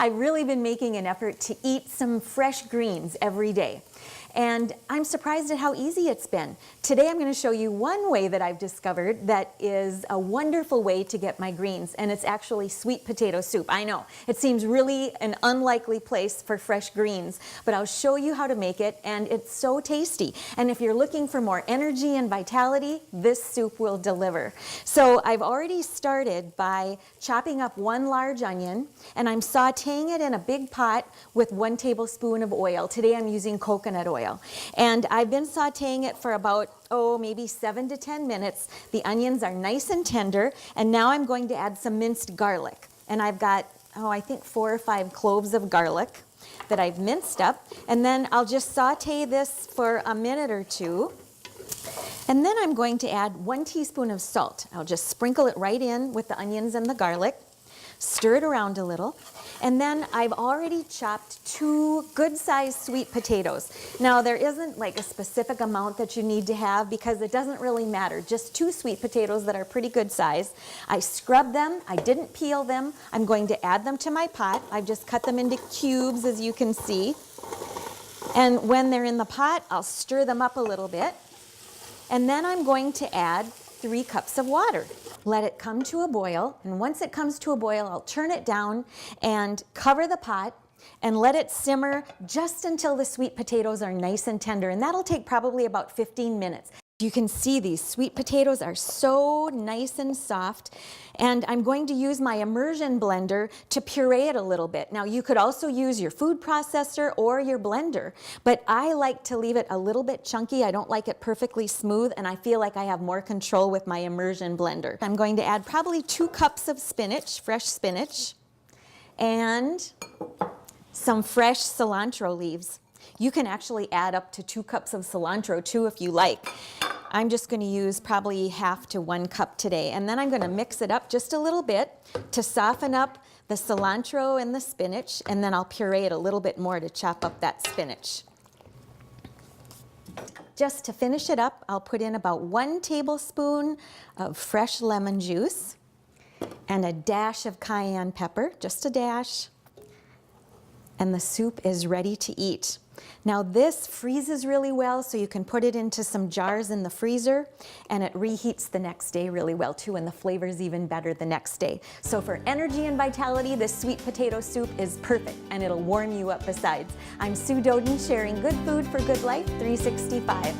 I've really been making an effort to eat some fresh greens every day. And I'm surprised at how easy it's been. Today I'm going to show you one way that I've discovered that is a wonderful way to get my greens, and it's actually sweet potato soup. I know, it seems really an unlikely place for fresh greens, but I'll show you how to make it, and it's so tasty. And if you're looking for more energy and vitality, this soup will deliver. So I've already started by chopping up 1 large onion, and I'm sauteing it in a big pot with 1 tablespoon of oil. Today I'm using coconut oil. And I've been sauteing it for about, maybe 7 to 10 minutes. The onions are nice and tender, and now I'm going to add some minced garlic. And I've got, I think 4 or 5 cloves of garlic that I've minced up. And then I'll just saute this for a minute or two. And then I'm going to add 1 teaspoon of salt. I'll just sprinkle it right in with the onions and the garlic, stir it around a little. And then I've already chopped 2 good-sized sweet potatoes. Now there isn't like a specific amount that you need to have because it doesn't really matter. Just 2 sweet potatoes that are pretty good size. I scrubbed them, I didn't peel them. I'm going to add them to my pot. I've just cut them into cubes, as you can see. And when they're in the pot, I'll stir them up a little bit. And then I'm going to add 3 cups of water. Let it come to a boil, and once it comes to a boil, I'll turn it down and cover the pot and let it simmer just until the sweet potatoes are nice and tender, and that'll take probably about 15 minutes. You can see these sweet potatoes are so nice and soft, and I'm going to use my immersion blender to puree it a little bit. Now you could also use your food processor or your blender, but I like to leave it a little bit chunky. I don't like it perfectly smooth, and I feel like I have more control with my immersion blender. I'm going to add probably 2 cups of spinach, fresh spinach, and some fresh cilantro leaves. You can actually add up to 2 cups of cilantro too if you like. I'm just going to use probably half to 1 cup today, and then I'm going to mix it up just a little bit to soften up the cilantro and the spinach, and then I'll puree it a little bit more to chop up that spinach. Just to finish it up, I'll put in about 1 tablespoon of fresh lemon juice and a dash of cayenne pepper, just a dash, and the soup is ready to eat. Now this freezes really well, so you can put it into some jars in the freezer, and it reheats the next day really well too, and the flavor's even better the next day. So for energy and vitality, this sweet potato soup is perfect, and it'll warm you up besides. I'm Sue Doden, sharing good food for good life 365.